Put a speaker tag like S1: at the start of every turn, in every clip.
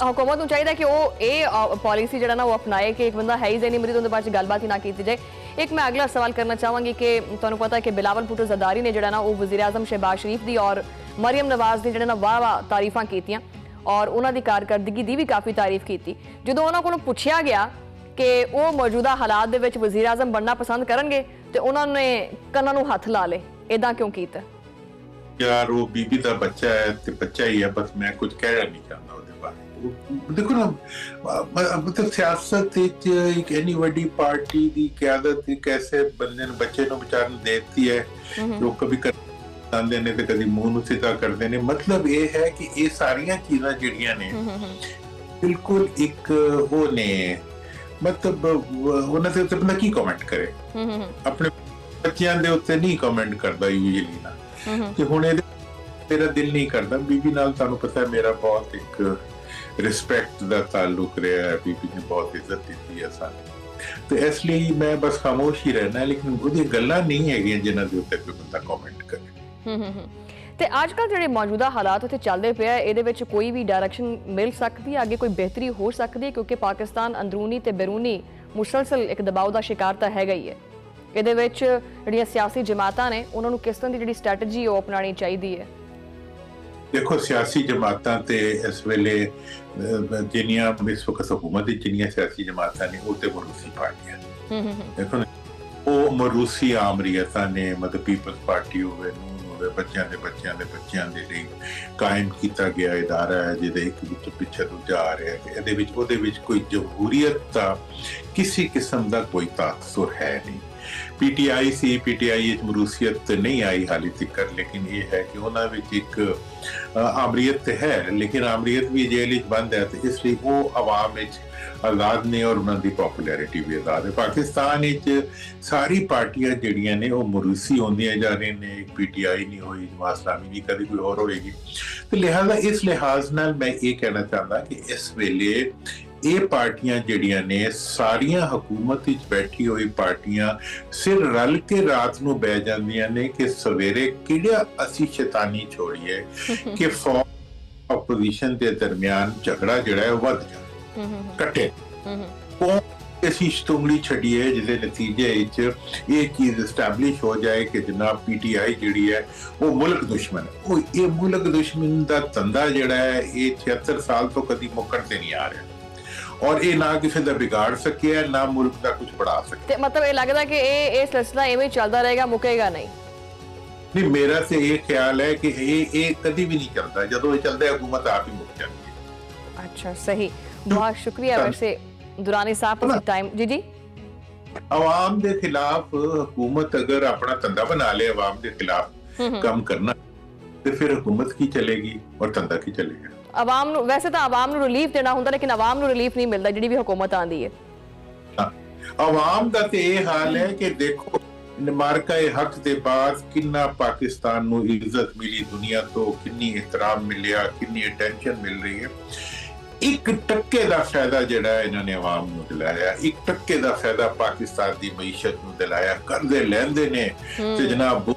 S1: हुकूमत ਨੂੰ ਚਾਹੀਦਾ ਕਿ ਉਹ ਇਹ ਪਾਲਿਸੀ ਜਿਹੜਾ ਨਾ ਉਹ ਅਪਣਾਏ ਕਿ ਇੱਕ ਬੰਦਾ ਹੈ ਹੀ ਜ਼ੈਨੀ ਮਰੀਜ਼ ਉਹਦੇ ਬਾਅਦ ਗੱਲਬਾਤ ਹੀ ਨਾ ਕੀਤੀ ਜਾਏ। एक मैं अगला सवाल करना चाहूँगी कि तुहानू पता है कि बिलावल भुट्टो जरदारी ने जिहड़ा ना वो वज़ीर आज़म शहबाज शरीफ दी और मरियम नवाज़ दी जिहड़ा ना वाह वाह तारीफां कीतियां और उन्हां दी कारकरदगी दी भी काफ़ी तारीफ की। जदों उन्हां कोलों पुछया गया कि वो मौजूदा हालात दे विच वज़ीर आज़म बनना पसंद करनगे ते उन्हां ने कन्नां नूं हत्थ ला ले, इदां क्यों कीता?
S2: यार वो बीबी दा बच्चा है ते बच्चा ही है, बस मैं कुछ कहना नहीं चाहता। देखो ना, मतलब सियासत एक एनी वड्डी पार्टी दी क़यादत कैसे बंदे ने बच्चे नूं बेचारे नूं देती है, जो कभी करदे ने ते कदी मुंह नूं सीधा करदे ने। मतलब ये है कि ये सारियां चीज़ां जिहड़ियां ने बिल्कुल एक वो ने, मतलब उन्हां दे उत्ते बंदा की कमेंट करे, अपने बच्चियां दे उत्ते नहीं कमेंट करदा यूजुअली ना। ते हुण मेरा दिल नहीं करदा, बीबी नाल तुहानूं पता है मेरा बहुत एक रिस्पैक्ट का ताल्लुक रहा है, बीबी ने बहुत इज्जत दी है सानू, तो इसलिए मैं बस खामोश ही रहना। लेकिन वो गल्लां नहीं है जिन्हां दे उत्ते कोई बंदा कमेंट करे।
S1: ते आजकल जिहड़े मौजूदा हालात उत्थे चलदे पे इहदे विच कोई भी डायरैक्शन मिल सकदी है, आगे कोई बेहतरी हो सकदी है, क्योंकि पाकिस्तान अंदरूनी ते बैरूनी मुसलसल एक दबाव का शिकार तो हैगा ही है। इहदे विच जिहड़ियां सियासी जमातां ने उन्हां नूं किस तरह दी जिहड़ी स्ट्रैटेजी ओह अपनानी चाहिदी है?
S2: देखो सियासी जमातां ते इस वेले जिन्नियां इस वक्त हुकूमत दी जिन्नियां सियासी जमातां ने वो ते मरूसी पार्टियां। देखो ना, वो मरूसी आमरीयतां ने, मतलब पीपल्स पार्टी होवे, नून होवे, बच्चियां दे लई कायम कीता गया इदारा है जिहदे एक विच पिछे दूजा आ रहा है कि इहदे विच ओहदे विच कोई जमहूरीयत दा किसी किस्म दा कोई तासुर है नहीं। पीटीआई सी, पीटीआई मरूसीयत नहीं आई हाली तक, लेकिन ये है कि उन्होंने एक आमरीयत है, लेकिन आमरीयत भी जेल बंद है, तो इसलिए वो आवाम आज़ाद ने और उन्होंने पॉपुलैरिटी भी आज़ाद है। पाकिस्तान सारी पार्टियां जड़ियां ने वो मरूसी होंदियां जा रही ने, एक पीटीआई नहीं हुई, जमात इस्लामी नहीं, कभी कोई और होएगी। तो लिहाजा इस लिहाज नाल मैं ये कहना चाहता कि इस वेले ये पार्टियां जड़ियां ने सारियां हुकूमत विच बैठी हुई पार्टियां सिर रल के रात नूं बह जांदियां ने कि सवेरे किहड़ा असी शैतानी छोड़िए कि फौज ऑपोजिशन के दरमियान झगड़ा जिहड़ा है वध जाए, कटे ऐसी शतुंगली छड़िए जिहदे नतीजे विच ये चीज एस्टैबलिश हो जाए कि जनाब पीटीआई जिहड़ी है वो मुल्क दुश्मन है। वो ये मुल्क दुश्मन दा धंधा जिहड़ा है ये 76 साल तो कदी मुकण ते नहीं आ रहा और ये ना किसी का बिगाड़ सके है, ना मुल्क का कुछ बढ़ा सके।
S1: मतलब ये लगता है कि ये सिलसिला इवें चलता रहेगा, मुकेगा नहीं?
S2: नहीं, मेरा से ये ख्याल है कि ये कभी भी नहीं चलता, जब ये चलता है हुकूमत आप ही मुक जाती है।
S1: अच्छा, सही, बहुत शुक्रिया। वैसे दुरानी साहब टाइम जी
S2: अवाम के खिलाफ हुकूमत अगर अपना धंधा बना ले, अवाम के खिलाफ काम करना, तो फिर हुकूमत की चलेगी और धंधा की चलेगा।
S1: आवाम नूं वैसे तो आवाम नूं रिलीफ देना हुंदा, लेकिन आवाम नूं रिलीफ नहीं मिलता जिहड़ी भी हुकूमत आंदी है।
S2: आवाम दा ते ये हाल है कि देखो मार्का हक दे बाद किन्ना पाकिस्तान नूं इज्जत मिली दुनिया तो, किन्नी एहतराम मिलिया, किन्नी अटेंशन मिल रही है। 1% दा फायदा जिहड़ा इन्हां ने आवाम नूं दिलाया, 1% दा फायदा पाकिस्तान दी मईशत नूं दिलाया। कर्जे लैंदे ने ते जनाब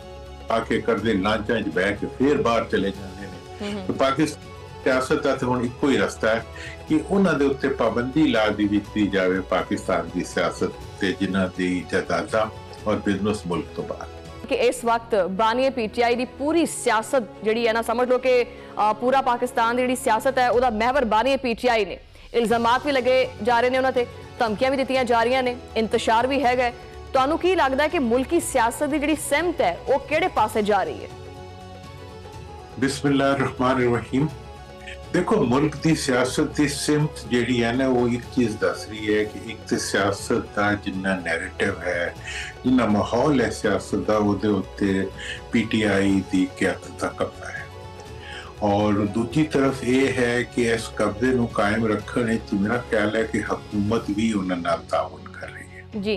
S2: आके कर्जे लांचां च बह के फिर बाहर चले जांदे ने। तो पाकिस्तान सियासत का तो हुण इक्को ही रस्ता है कि उन्हां दे उत्ते पाबंदी ला दी जावे पाकिस्तान की सियासत ते जिन्हां दी जायदादां और बिजनेस मुल्क तो बाहर।
S1: कि इस वक्त बानी पीटीआई की पूरी सियासत जिहड़ी है ना, समझ लो कि पूरा पाकिस्तान की जिहड़ी सियासत है उहदा महवर बानी पीटीआई ने। इल्जामात भी लगे जा रहे हैं उन्हां ते, धमकियां भी दित्तियां जा रही ने, इंतशार भी हैगा। तुहानूं की लगदा है कि मुल्की सियासत की जिहड़ी सिमत है वो किहड़े पासे जा रही है?
S2: बिस्मिल्लाहिर्रहमानिर्रहीम। देखो मुल्क की सियासत की सिमत जिहड़ी है ना, वो एक चीज दस रही है कि एक तो सियासत का जिन्ना नैरेटिव है, जिन्ना माहौल है सियासत का, उहदे उत्ते पीटीआई की क़यादत का कब्जा है। और दूसरी तरफ ये है कि इस कब्जे नूं कायम रखने मेरा ख्याल है कि हुकूमत भी उन्हां नाल ताउन कर रही है
S1: जी,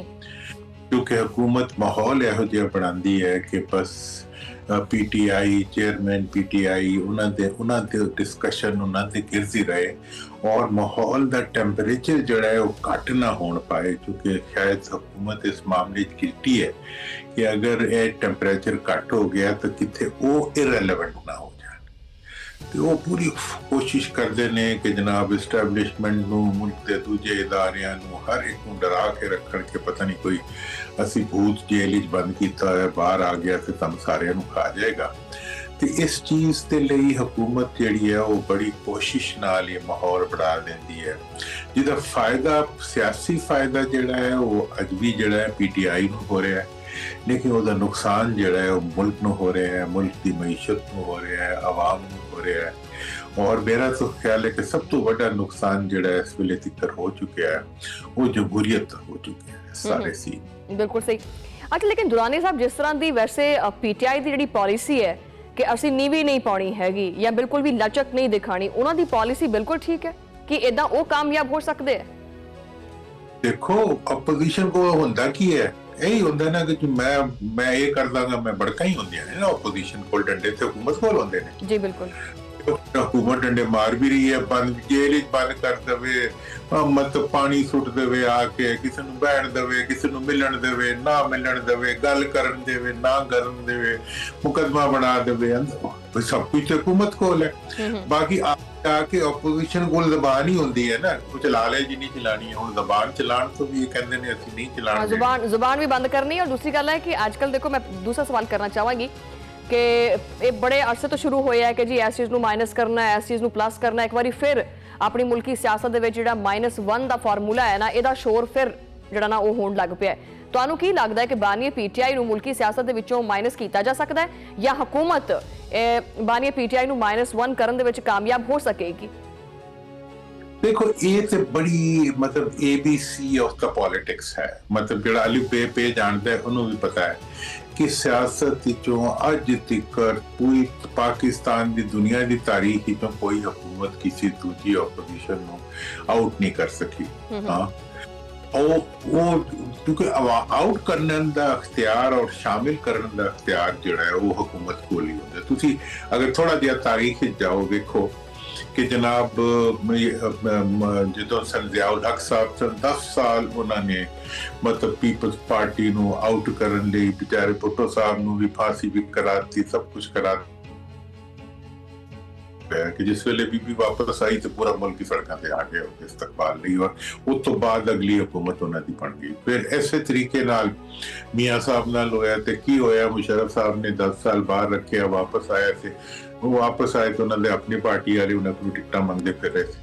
S2: क्योंकि हुकूमत माहौल इहो जिहा बनांदी है कि बस पीटीआई चेयरमैन पीटीआई उन्होंने डिस्कशन उन्होंने गिरती रहे और माहौल का टैंपरेचर जोड़ा है वो घट ना हो पाए, क्योंकि शायद हुकूमत इस मामले गिरती है कि अगर ये टैंपरेचर घट हो गया तो कितने वो इरेलीवेंट ना हो जाए। ਤੇ ਉਹ ਪੂਰੀ ਕੋਸ਼ਿਸ਼ ਕਰਦੇ ਨੇ ਕਿ ਜਨਾਬ ਇਸਟੈਬਲਿਸ਼ਮੈਂਟ ਨੂੰ, ਮੁਲਕ ਦੇ ਦੂਜੇ ਇਦਾਰਿਆਂ ਨੂੰ, ਹਰ ਇੱਕ ਨੂੰ ਡਰਾ ਕੇ ਰੱਖਣ ਕਿ ਪਤਾ ਨਹੀਂ ਕੋਈ ਅਸੀਂ ਭੂਤ ਜੇਲ੍ਹ 'ਚ ਬੰਦ ਕੀਤਾ ਹੋਇਆ ਬਾਹਰ ਆ ਗਿਆ ਤੇ ਤੁਹਾਨੂੰ ਸਾਰਿਆਂ ਨੂੰ ਖਾ ਜਾਏਗਾ। ਤੇ ਇਸ ਚੀਜ਼ ਦੇ ਲਈ ਹਕੂਮਤ ਜਿਹੜੀ ਹੈ ਉਹ ਬੜੀ ਕੋਸ਼ਿਸ਼ ਨਾਲ ਇਹ ਮਾਹੌਲ ਬਣਾ ਦਿੰਦੀ ਹੈ, ਜਿਹਦਾ ਫਾਇਦਾ, ਸਿਆਸੀ ਫਾਇਦਾ ਜਿਹੜਾ ਹੈ ਉਹ ਅੱਜ ਵੀ ਜਿਹੜਾ ਹੈ PTI ਨੂੰ ਹੋ ਰਿਹਾ ਹੈ, ਲੇਕਿਨ ਉਹਦਾ ਨੁਕਸਾਨ ਜਿਹੜਾ ਹੈ ਉਹ ਮੁਲਕ ਨੂੰ ਹੋ ਰਿਹਾ ਹੈ, ਮੁਲਕ ਦੀ ਮਈਸ਼ਤ ਨੂੰ ਹੋ ਰਿਹਾ ਹੈ, ਆਵਾਮ ਨੂੰ ਹੋ ਰਿਹਾ ਹੈ। ਔਰ ਮੇਰਾ ਤਾਂ ਖਿਆਲ ਹੈ ਕਿ ਸਭ ਤੋਂ ਵੱਡਾ ਨੁਕਸਾਨ ਜਿਹੜਾ ਇਸ ਵੇਲੇ ਤੱਕ ਹੋ ਚੁੱਕਿਆ ਹੈ ਉਹ ਜਮਹੂਰੀਅਤ ਹੋ ਚੁੱਕੀ ਹੈ ਸਾਰੇ ਸੀ।
S1: ਬਿਲਕੁਲ ਸਹੀ। ਅੱਛਾ, ਲੇਕਿਨ ਦੁਰਾਨੀ ਸਾਹਿਬ, ਜਿਸ ਤਰ੍ਹਾਂ ਦੀ ਵੈਸੇ PTI ਦੀ ਜਿਹੜੀ ਪਾਲਿਸੀ ਹੈ ਕਿ ਅਸੀਂ ਨੀਵੀਂ ਨਹੀਂ ਪਾਉਣੀ ਹੈਗੀ ਜਾਂ ਬਿਲਕੁਲ ਵੀ ਲਚਕ ਨਹੀਂ ਦਿਖਾਣੀ, ਉਹਨਾਂ ਦੀ ਪਾਲਿਸੀ ਬਿਲਕੁਲ ਠੀਕ ਹੈ ਕਿ ਇਦਾਂ ਉਹ ਕਾਮਯਾਬ ਹੋ ਸਕਦੇ ਆ?
S2: ਦੇਖੋ, ਆਪੋਜੀਸ਼ਨ ਕੋਲ ਹੁੰਦਾ ਕੀ ਹੈ, ਇਹੀ ਹੁੰਦਾ ਨਾ ਕਿ ਮੈਂ ਇਹ ਕਰ ਦਾਂਗਾ, ਮੈਂ ਬੜਕਾ ਹੀ ਹੁੰਦੀਆਂ ਨੇ ਨਾ ਆਪੋਜੀਸ਼ਨ ਕੋਲ, ਡੰਡੇ ਤੇ ਹਕੂਮਤ ਕੋਲ ਹੁੰਦੇ ਨੇ।
S1: ਜੀ ਬਿਲਕੁਲ।
S2: ਹਕੂਮਤ ਡੰਡੇ ਮਾਰ ਵੀ ਰਹੀ ਹੈ, ਬੰਦ ਜੇਲ੍ਹ 'ਚ ਬੰਦ ਕਰ ਦੇਵੇ, ਮਤਲਬ ਪਾਣੀ ਸੁੱਟ ਦੇਵੇ, ਆ ਕੇ ਕਿਸੇ ਨੂੰ ਬੈਠ ਦੇਵੇ, ਕਿਸੇ ਨੂੰ ਮਿਲਣ ਦੇਵੇ, ਨਾ ਮਿਲਣ ਦੇਵੇ, ਗੱਲ ਕਰਨ ਦੇਵੇ, ਨਾ ਕਰਨ ਦੇਵੇ, ਮੁਕੱਦਮਾ ਬਣਾ ਦੇਵੇ, ਸਭ ਕੁਝ ਹਕੂਮਤ ਕੋਲ ਹੈ। ਬਾਕੀ ਆ ਕੇ ਆਪੋਜੀਸ਼ਨ ਕੋਲ ਜ਼ਬਾਨ ਹੀ ਹੁੰਦੀ ਹੈ ਨਾ, ਉਹ ਚਲਾ ਲੈ ਜਿੰਨੀ ਚਲਾਣੀ ਹੈ। ਹੁਣ ਜ਼ਬਾਨ ਚਲਾਉਣ ਤੋਂ ਵੀ ਇਹ ਕਹਿੰਦੇ ਨੇ ਅਸੀਂ ਨਹੀਂ ਚਲਾਉਣੀ,
S1: ਜ਼ੁਬਾਨ ਵੀ ਬੰਦ ਕਰਨੀ। और दूसरी गल है कि आजकल देखो, मैं दूसरा सवाल करना चाहांगी कि ये बड़े अरसे तो शुरू होया है कि जी इस चीज़ ਨੂੰ माइनस करना है, इस चीज़ ਨੂੰ प्लस करना है। एक बार फिर अपनी मुल्की सियासत ਦੇ ਵਿੱਚ ਜਿਹੜਾ -1 ਦਾ ਫਾਰਮੂਲਾ ਹੈ ਨਾ, ਇਹਦਾ ਸ਼ੋਰ ਫਿਰ ਜਿਹੜਾ ਨਾ ਉਹ ਹੋਣ ਲੱਗ ਪਿਆ ਹੈ। ਤੁਹਾਨੂੰ ਕੀ ਲੱਗਦਾ ਹੈ ਕਿ ਬਾਨੀਏ PTI ਨੂੰ ਮੁਲਕੀ ਸਿਆਸਤ ਦੇ ਵਿੱਚੋਂ ਮਾਈਨਸ ਕੀਤਾ ਜਾ ਸਕਦਾ ਹੈ ਜਾਂ ਹਕੂਮਤ ਬਾਨੀਏ PTI ਨੂੰ -1 ਕਰਨ ਦੇ ਵਿੱਚ ਕਾਮਯਾਬ ਹੋ ਸਕੇਗੀ?
S2: ਦੇਖੋ, ਇਹ ਤੇ ਬੜੀ ਮਤਲਬ ABC ਆਫ ਦਾ ਪੋਲਿਟਿਕਸ ਹੈ। ਮਤਲਬ ਜਿਹੜਾ ਅਲੀ ਬੇ ਜਾਣਦਾ ਹੈ ਉਹਨੂੰ ਵੀ ਪਤਾ ਹੈ ਕਿ ਸਿਆਸਤ ਵਿੱਚੋਂ ਅੱਜ ਤੱਕ ਪੂਰੀ ਪਾਕਿਸਤਾਨ ਦੀ, ਦੁਨੀਆ ਦੀ ਤਾਰੀਖ ਵਿੱਚੋਂ ਕੋਈ ਹਕੂਮਤ ਕਿਸੇ ਦੂਜੀ ਆਪੋਜੀਸ਼ਨ ਨੂੰ ਆਊਟ ਨਹੀਂ ਕਰ ਸਕੀ। ਹਾਂ, ਉਹ ਕਿਉਂਕਿ ਆਊਟ ਕਰਨ ਦਾ ਅਖਤਿਆਰ ਔਰ ਸ਼ਾਮਿਲ ਕਰਨ ਦਾ ਅਖਤਿਆਰ ਜਿਹੜਾ ਹੈ ਉਹ ਹਕੂਮਤ ਕੋਲ ਹੀ ਹੁੰਦਾ। ਤੁਸੀਂ ਅਗਰ ਥੋੜਾ ਜਿਹਾ ਤਾਰੀਖ ਵਿੱਚ ਜਾਓ, ਵੇਖੋ ਕਿ ਜਨਾਬ ਜਦੋਂ ਜ਼ਿਆਉਲ ਹਕ ਸਾਹਿਬ 10 ਸਾਲ ਉਹਨਾਂ ਨੇ ਮਤਲਬ ਪੀਪਲਸ ਪਾਰਟੀ ਨੂੰ ਆਊਟ ਕਰਨ ਲਈ, ਵਿਚਾਰੇ ਭੁੱਟੋ ਸਾਹਿਬ ਨੂੰ ਵੀ ਫਾਂਸੀ ਵੀ ਕਰਾ ਦਿੱਤੀ, ਸਭ ਕੁਝ ਕਰਾ ਕਿ ਜਿਸ ਵੇਲੇ ਬੀਬੀ ਵਾਪਸ ਆਈ ਤੇ ਪੂਰਾ ਮੁਲਕ ਸੜਕਾਂ ਤੇ ਆ ਗਿਆ ਇਸਤਕਬਾਲ ਲਈ। ਔਰ ਉਸ ਤੋਂ ਬਾਅਦ ਅਗਲੀ ਹਕੂਮਤ ਉਹਨਾਂ ਦੀ ਬਣ ਗਈ। ਫਿਰ ਇਸੇ ਤਰੀਕੇ ਨਾਲ ਮੀਆਂ ਸਾਹਿਬ ਨਾਲ ਹੋਇਆ ਤੇ ਕੀ ਹੋਇਆ, ਮੁਸ਼ਰਫ ਸਾਹਿਬ ਨੇ 10 ਸਾਲ ਬਾਹਰ ਰੱਖਿਆ, ਵਾਪਸ ਆਇਆ ਸੀ, ਉਹ ਵਾਪਸ ਆਏ ਤਾਂ ਉਹਨਾਂ ਦੇ ਆਪਣੀ ਪਾਰਟੀ ਵਾਲੇ ਉਹਨਾਂ ਕੋਲ ਟਿਕਟਾਂ ਮੰਗਦੇ ਫਿਰ ਰਹੇ ਸੀ।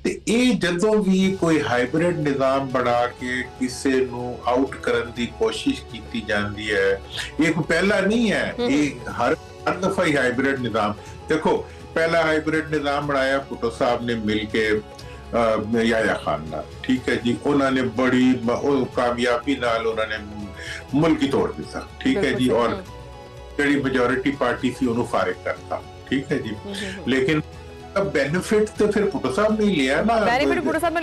S2: ਤੇ ਇਹ ਜਦੋਂ ਵੀ ਕੋਈ ਹਾਈਬ੍ਰਿਡ ਨਿਜ਼ਾਮ ਬਣਾ ਕੇ ਕਿਸੇ ਨੂੰ ਆਊਟ ਕਰਨ ਦੀ ਕੋਸ਼ਿਸ਼ ਕੀਤੀ ਜਾਂਦੀ ਹੈ, ਇਹ ਕੋਈ ਪਹਿਲਾ ਨਹੀਂ ਹੈ, ਇਹ ਹਰ ਦਫਾ ਹੀ ਹਾਈਬ੍ਰਿਡ ਨਿਜ਼ਾਮ। ਦੇਖੋ, ਪਹਿਲਾ ਹਾਈਬ੍ਰਿਡ ਨਿਜ਼ਾਮ ਬਣਾਇਆ ਭੁੱਟੋ ਸਾਹਿਬ ਨੇ ਮਿਲ ਕੇ ਯਾਹਿਆ ਖਾਨ ਨਾਲ, ਠੀਕ ਹੈ ਜੀ, ਉਹਨਾਂ ਨੇ ਬੜੀ ਕਾਮਯਾਬੀ ਨਾਲ ਉਹਨਾਂ ਨੇ ਮੁਲਕ ਹੀ ਤੋੜ ਦਿੱਤਾ, ਠੀਕ ਹੈ ਜੀ, ਔਰ ਜਿਹੜੀ ਮੈਜੋਰਿਟੀ ਪਾਰਟੀ ਸੀ ਉਹਨੂੰ ਫਾਰਿਗ ਕਰਤਾ, ਠੀਕ ਹੈ ਜੀ। ਲੇਕਿਨ ਬੈਨੀਫਿਟ ਤੇ ਫਿਰ ਭੁੱਟੋ ਸਾਹਿਬ ਨੇ ਲਿਆ ਨਾ,
S1: ਬੈਨੀਫਿਟ ਭੁੱਟੋ ਸਾਹਿਬ